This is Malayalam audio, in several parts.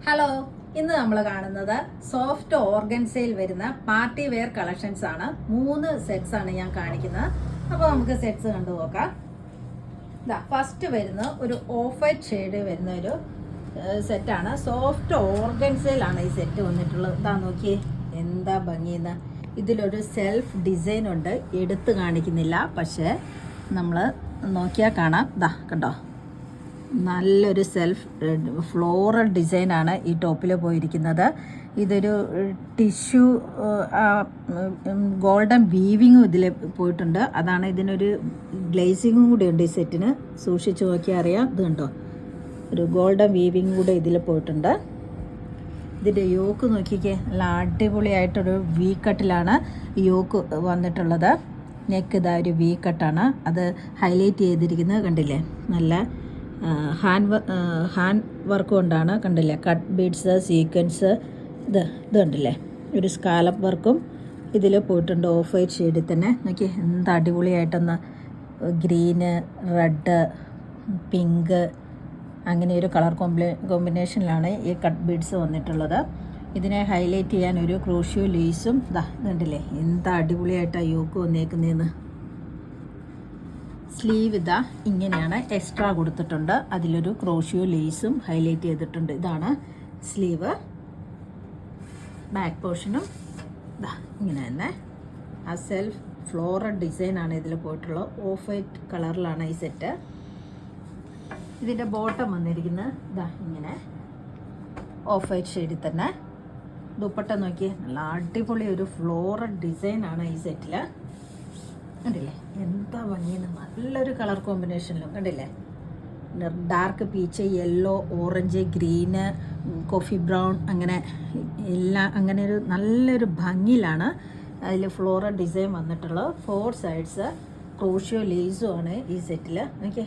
ഹലോ, ഇന്ന് നമ്മൾ കാണുന്നത് സോഫ്റ്റ് ഓർഗൻസയിൽ വരുന്ന പാർട്ടി വെയർ കളക്ഷൻസ് ആണ്. 3 സെറ്റ്സ് ആണ് ഞാൻ കാണിക്കുന്നത്. അപ്പോൾ നമുക്ക് സെറ്റ്സ് കണ്ടു നോക്കാം. ഫസ്റ്റ് വരുന്ന ഒരു ഓഫ് വൈറ്റ് ഷെയ്ഡ് വരുന്ന ഒരു സെറ്റാണ്. സോഫ്റ്റ് ഓർഗൻസയിലാണ് ഈ സെറ്റ് വന്നിട്ടുള്ളത്. ഇതാ നോക്കിയേ, എന്താ ഭംഗിയെന്ന്. ഇതിലൊരു സെൽഫ് ഡിസൈൻ ഉണ്ട്, എടുത്ത് കാണിക്കുന്നില്ല, പക്ഷേ നമ്മൾ നോക്കിയാൽ കാണാം. ഇതാ കണ്ടോ, നല്ലൊരു സെൽഫ് ഫ്ലോറൽ ഡിസൈനാണ് ഈ ടോപ്പിൽ പോയിരിക്കുന്നത്. ഇതൊരു ടിഷ്യൂ ഗോൾഡൻ വീവിങ്ങും ഇതിൽ പോയിട്ടുണ്ട്. അതാണ് ഇതിനൊരു ഗ്ലേസിങ്ങും കൂടി ഉണ്ട് ഈ സെറ്റിന്. സൂക്ഷിച്ച് നോക്കിയാൽ അറിയാം. ഇത് കണ്ടോ, ഒരു ഗോൾഡൻ വീവിങ് കൂടെ ഇതിൽ പോയിട്ടുണ്ട്. ഇതിൻ്റെ യോക്ക് നോക്കിക്കേ, നല്ല അടിപൊളിയായിട്ടൊരു വി കട്ടിലാണ് യോക്ക് വന്നിട്ടുള്ളത്. നെക്ക് ഇതാ ഒരു വി കട്ടാണ്, അത് ഹൈലൈറ്റ് ചെയ്തിരിക്കുന്നത് കണ്ടില്ലേ. നല്ല ഹാൻഡ് വർക്ക് കൊണ്ടാണ്, കണ്ടില്ലേ, കട്ട് ബീഡ്സ്, സീക്വൻസ്, ഇത് കണ്ടില്ലേ, ഒരു സ്കാലപ്പ് വർക്കും ഇതിൽ പോയിട്ടുണ്ട്. ഓഫ് വൈറ്റ് ഷെയ്ഡിൽ തന്നെ നോക്കി എന്ത് അടിപൊളിയായിട്ടൊന്ന് ഗ്രീന്, റെഡ്, പിങ്ക്, അങ്ങനെ ഒരു കളർ കോമ്പിനേഷനിലാണ് ഈ കട്ട് ബീഡ്സ് വന്നിട്ടുള്ളത്. ഇതിനെ ഹൈലൈറ്റ് ചെയ്യാൻ ഒരു ക്രോഷ്യോ ലേസും ഇതുണ്ടല്ലേ, എന്താ അടിപൊളിയായിട്ടാണ് യോക്ക് വന്നേക്കുന്നതെന്ന്. സ്ലീവ് ഇതാ ഇങ്ങനെയാണ്, എക്സ്ട്രാ കൊടുത്തിട്ടുണ്ട്. അതിലൊരു ക്രോഷ്യോ ലേസും ഹൈലൈറ്റ് ചെയ്തിട്ടുണ്ട്. ഇതാണ് സ്ലീവ്. ബാക്ക് പോർഷനും ഇതാ ഇങ്ങനെ തന്നെ. ആ സെൽഫ് ഫ്ലോറൽ ഡിസൈനാണ് ഇതിൽ പോയിട്ടുള്ളത്. ഓഫ് വൈറ്റ് കളറിലാണ് ഈ സെറ്റ്. ഇതിൻ്റെ ബോട്ടം വന്നിരിക്കുന്നത് ഇതാ ഇങ്ങനെ ഓഫ് വൈറ്റ് ഷെയ്ഡിൽ തന്നെ. ദുപ്പട്ട നോക്കി, നല്ല അടിപൊളി ഒരു ഫ്ലോറൽ ഡിസൈനാണ് ഈ സെറ്റിൽ. കണ്ടില്ലേ എന്താ ഭംഗിയെന്ന്. നല്ലൊരു കളർ കോമ്പിനേഷനിലും കണ്ടില്ലേ, dark peach, yellow, orange, green, coffee brown, അങ്ങനെ എല്ലാം അങ്ങനെ ഒരു നല്ലൊരു ഭംഗിയിലാണ് അതിൽ ഫ്ലോറൽ ഡിസൈൻ വന്നിട്ടുള്ളത്. 4 സൈഡ്സ് ക്രോഷ്യോ ലേസും ആണ് ഈ സെറ്റിൽ. ഓക്കെ,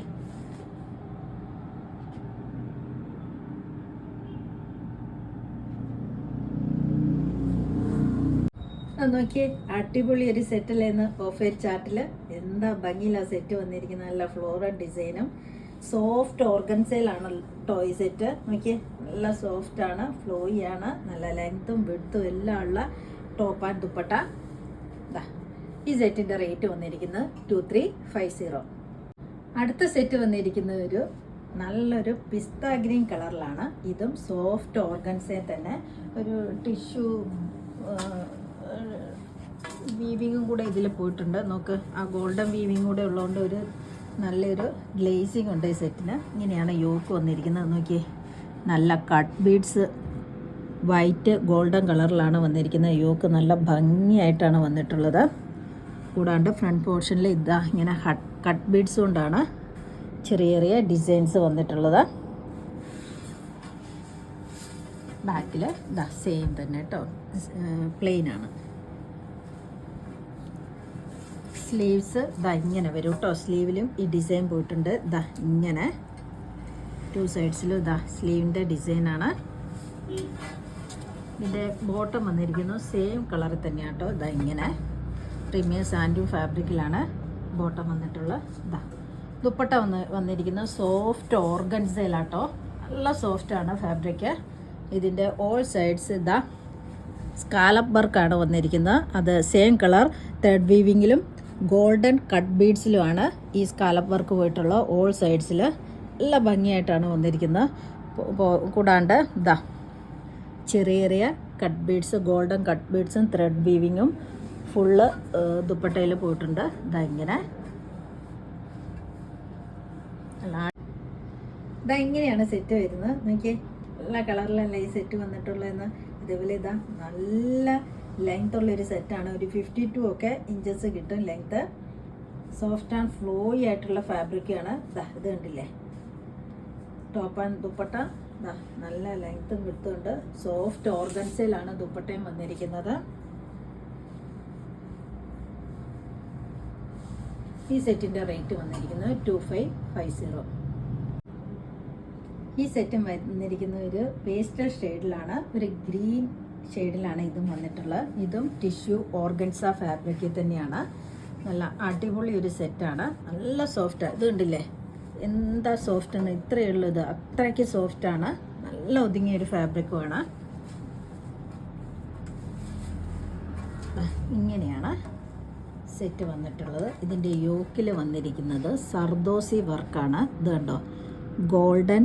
നോക്കിയേ, അടിപൊളി ഒരു സെറ്റല്ലേന്ന്. ഓഫ് വൈറ്റ് ചാർട്ടിൽ എന്താ ഭംഗിയിലാണ് സെറ്റ് വന്നിരിക്കുന്നത്. നല്ല ഫ്ലോറൽ ഡിസൈനും സോഫ്റ്റ് ഓർഗൻസയിലാണ് ടോയ് സെറ്റ്. നോക്കിയേ, നല്ല സോഫ്റ്റ് ആണ്, ഫ്ലോയി ആണ്, നല്ല ലെങ്ത്തും വിഡ്ത്തും എല്ലാം ഉള്ള ടോപ്പ് ആൻഡ് ദുപ്പട്ട. ഈ സെറ്റിൻ്റെ റേറ്റ് വന്നിരിക്കുന്നത് 2350. അടുത്ത സെറ്റ് വന്നിരിക്കുന്നത് ഒരു നല്ലൊരു പിസ്ത ഗ്രീൻ കളറിലാണ്. ഇതും സോഫ്റ്റ് ഓർഗൻസയിൽ തന്നെ ഒരു ടിഷ്യൂ വീവിങ്ങും കൂടെ ഇതിൽ പോയിട്ടുണ്ട്. നോക്ക്, ആ ഗോൾഡൻ വീവിങ് കൂടെ ഉള്ളതുകൊണ്ട് ഒരു നല്ലൊരു ഗ്ലേസിങ് ഉണ്ട് ഈ സെറ്റിന്. ഇങ്ങനെയാണ് യോക്ക് വന്നിരിക്കുന്നത്. നോക്കിയേ, നല്ല കട്ട് ബീഡ്സ് വൈറ്റ് ഗോൾഡൻ കളറിലാണ് വന്നിരിക്കുന്നത്. യോക്ക് നല്ല ഭംഗിയായിട്ടാണ് വന്നിട്ടുള്ളത്. കൂടാണ്ട് ഫ്രണ്ട് പോർഷനിൽ ഇതാ ഇങ്ങനെ കട്ട് ബീഡ്സ് കൊണ്ടാണ് ചെറിയ ചെറിയ ഡിസൈൻസ് വന്നിട്ടുള്ളത്. ബാക്കിൽ ഇതാ സെയിം തന്നെ കേട്ടോ, പ്ലെയിൻ ആണ്. സ്ലീവ്സ് ഇതാ ഇങ്ങനെ വരും കേട്ടോ. സ്ലീവിലും ഈ ഡിസൈൻ പോയിട്ടുണ്ട്. ഇതാ ഇങ്ങനെ 2 സൈഡ്സിലും ഇതാ സ്ലീവിൻ്റെ ഡിസൈനാണ്. ഇതിൻ്റെ ബോട്ടം വന്നിരിക്കുന്നു സെയിം കളറിൽ തന്നെയാണ് കേട്ടോ. ഇതാ ഇങ്ങനെ പ്രീമിയം സാൻഡൂൺ ഫാബ്രിക്കിലാണ് ബോട്ടം വന്നിട്ടുള്ളത്. ഇതാ ദുപ്പട്ട വന്നിരിക്കുന്നത് സോഫ്റ്റ് ഓർഗൻസയിലാട്ടോ. നല്ല സോഫ്റ്റാണ് ഫാബ്രിക്. ഇതിൻ്റെ ഓൾ സൈഡ്സ് ഇതാ സ്കാലപ്പ് വർക്കാണ് വന്നിരിക്കുന്നത്. അത് സെയിം കളർ ത്രെഡ് വീവിങ്ങിലും ഗോൾഡൻ കട്ട് ബീഡ്സിലുമാണ് ഈ സ്കാലപ്പ് വർക്ക് പോയിട്ടുള്ള. ഓൾ സൈഡ്സിൽ നല്ല ഭംഗിയായിട്ടാണ് വന്നിരിക്കുന്നത്. കൂടാണ്ട് ഇതാ ചെറിയ ചെറിയ കട്ട് ബീഡ്സ്, ഗോൾഡൻ കട്ട് ബീഡ്സും ത്രെഡ് വീവിങ്ങും ഫുള്ള് ദുപ്പട്ടയിൽ പോയിട്ടുണ്ട്. ഇതാ ഇങ്ങനെ ഇങ്ങനെയാണ് സെറ്റ് വരുന്നത്. നോക്കിയേ, നല്ല കളറിലല്ല ഈ സെറ്റ് വന്നിട്ടുള്ളതെന്ന്. ഇതേപോലെ ഇതാ നല്ല ലെങ്ത് ഉള്ളൊരു സെറ്റാണ്. ഒരു 52 ഒക്കെ ഇഞ്ചസ് കിട്ടും ലെങ്ത്ത്. സോഫ്റ്റ് ആൻഡ് ഫ്ലോയി ആയിട്ടുള്ള ഫാബ്രിക്കാണ്. ഇത് കണ്ടില്ലേ, ടോപ്പ് ആൻഡ് ദുപ്പട്ട നല്ല ലെങ്ത്തും വിടുത്തുണ്ട്. സോഫ്റ്റ് ഓർഗൻസയിലാണ് ദുപ്പട്ടയും വന്നിരിക്കുന്നത്. ഈ സെറ്റിൻ്റെ റേറ്റ് വന്നിരിക്കുന്നത് 2550. ഈ സെറ്റും വന്നിരിക്കുന്ന ഒരു പേസ്റ്റൽ ഷെയ്ഡിലാണ്, ഒരു ഗ്രീൻ ഷെയ്ഡിലാണ് ഇതും വന്നിട്ടുള്ളത്. ഇതും ടിഷ്യൂ ഓർഗൻസ ഫാബ്രിക്കിൽ തന്നെയാണ്. നല്ല അടിപൊളി ഒരു സെറ്റാണ്, നല്ല സോഫ്റ്റാണ്. ഇത് കണ്ടില്ലേ എന്താ സോഫ്റ്റ് എന്ന്. ഇത്രയേ ഉള്ളൂ, ഇത് അത്രയ്ക്ക് സോഫ്റ്റാണ്, നല്ല ഒതുങ്ങിയൊരു ഫാബ്രിക്കുമാണ്. ഇങ്ങനെയാണ് സെറ്റ് വന്നിട്ടുള്ളത്. ഇതിൻ്റെ യോക്കിൽ വന്നിരിക്കുന്നത് സർദോസി വർക്കാണ്. ഇത് കണ്ടോ, ഗോൾഡൻ,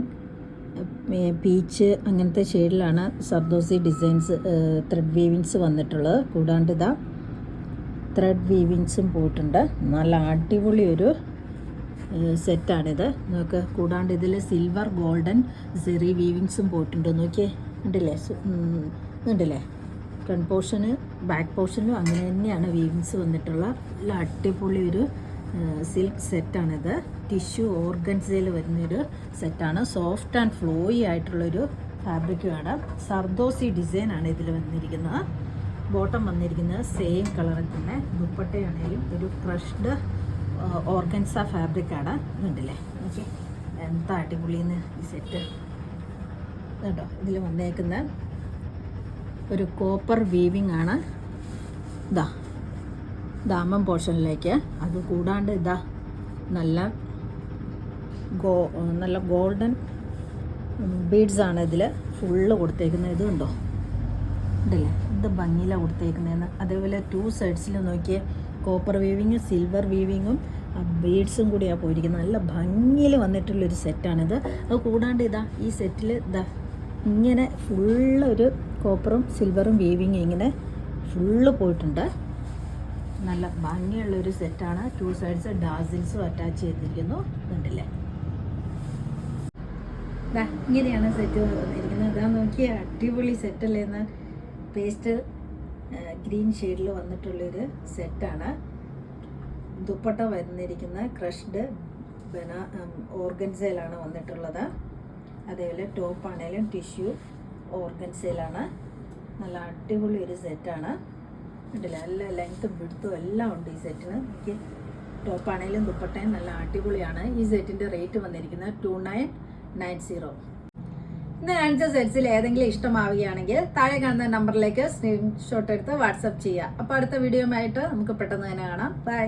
പീച്ച് അങ്ങനത്തെ ഷെയ്ഡിലാണ് സർദോസി ഡിസൈൻസ് ത്രെഡ് വീവിങ്സ് വന്നിട്ടുള്ളത്. കൂടാണ്ട് ഇതാ ത്രെഡ് വീവിങ്സും പോയിട്ടുണ്ട്. നല്ല അടിപൊളി ഒരു സെറ്റാണിത്. നമുക്ക് കൂടാണ്ട് ഇതിൽ സിൽവർ ഗോൾഡൻ സെറി വീവിങ്സും പോയിട്ടുണ്ട്. നോക്കിയേ, ഉണ്ടല്ലേ ഫ്രണ്ട് പോർഷന് ബാക്ക് പോർഷനിലും അങ്ങനെ തന്നെയാണ് വീവിങ്സ് വന്നിട്ടുള്ള നല്ല അടിപൊളി ഒരു സിൽക്ക് സെറ്റാണിത്. ടിഷ്യൂ ഓർഗൻസയിൽ വരുന്നൊരു സെറ്റാണ്. സോഫ്റ്റ് ആൻഡ് ഫ്ലോയി ആയിട്ടുള്ളൊരു ഫാബ്രിക്കുമാണ്. സർദോസി ഡിസൈനാണ് ഇതിൽ വന്നിരിക്കുന്നത്. ബോട്ടം വന്നിരിക്കുന്നത് സെയിം കളറിൽ തന്നെ. ദുപ്പട്ടയാണെങ്കിലും ഒരു ക്രഷ്ഡ് ഓർഗൻസ ഫാബ്രിക്കാണ്. ഉണ്ടല്ലേ, ഓക്കെ, എന്താ അടിപൊളിയെന്ന് ഈ സെറ്റ് കേട്ടോ. ഇതിൽ വന്നേക്കുന്ന ഒരു കോപ്പർ വീവിങ് ആണ്. ഇതാ ദാമം പോർഷനിലേക്ക്. അത് കൂടാണ്ട് ഇതാ നല്ല ഗോൾഡൻ ബീഡ്സാണ് ഇതിൽ ഫുള്ള് കൊടുത്തേക്കുന്നത്. ഇതുണ്ടോ, ഉണ്ടല്ലേ, ഇത് ഭംഗിയിലാണ് കൊടുത്തേക്കുന്നതെന്ന്. അതേപോലെ 2 സൈഡ്സിൽ നോക്കിയേ, കോപ്പർ വീവിങ്ങും സിൽവർ വീവിങ്ങും ബീഡ്സും കൂടിയാണ് പോയിരിക്കുന്നത്. നല്ല ഭംഗിയിൽ വന്നിട്ടുള്ളൊരു സെറ്റാണിത്. അത് കൂടാണ്ട് ഇതാ ഈ സെറ്റിൽ ഇതാ ഇങ്ങനെ ഫുള്ളൊരു കോപ്പറും സിൽവറും വീവിങ് ഇങ്ങനെ ഫുള്ള് പോയിട്ടുണ്ട്. നല്ല ഭംഗിയുള്ളൊരു സെറ്റാണ്. 2 സൈഡ്സ് ഡാസിൽസും അറ്റാച്ച് ചെയ്തിരിക്കുന്നു. കണ്ടില്ലേ, ഇങ്ങനെയാണ് സെറ്റ് വന്നിരിക്കുന്നത്. ഇതാ നോക്കിയ അടിപൊളി സെറ്റല്ലേ എന്ന്. പേസ്റ്റൽ ഗ്രീൻ ഷെയ്ഡിൽ വന്നിട്ടുള്ളൊരു സെറ്റാണ്. ദുപ്പട്ട വന്നിരിക്കുന്ന ക്രഷ്ഡ് ഓർഗൻസയിലാണ് വന്നിട്ടുള്ളത്. അതേപോലെ ടോപ്പാണേലും ടിഷ്യൂ ഓർഗൻസയിലാണ്. നല്ല അടിപൊളി ഒരു സെറ്റാണ്. ഉണ്ടല്ലേ, നല്ല ലെങ്ത്തും വിഡ്ത്തും എല്ലാം ഉണ്ട് ഈ സെറ്റിന്. എനിക്ക് ടോപ്പാണേലും ദുപ്പട്ടയും നല്ല അടിപൊളിയാണ്. ഈ സെറ്റിൻ്റെ റേറ്റ് വന്നിരിക്കുന്നത് 2990. ഇന്ന് കാണിച്ച സെറ്റ്സിൽ ഏതെങ്കിലും ഇഷ്ടമാവുകയാണെങ്കിൽ താഴെ കാണുന്ന നമ്പറിലേക്ക് സ്ക്രീൻഷോട്ട് എടുത്ത് വാട്സപ്പ് ചെയ്യുക. അപ്പോൾ അടുത്ത വീഡിയോയുമായിട്ട് നമുക്ക് പെട്ടെന്ന് തന്നെ കാണാം. ബൈ.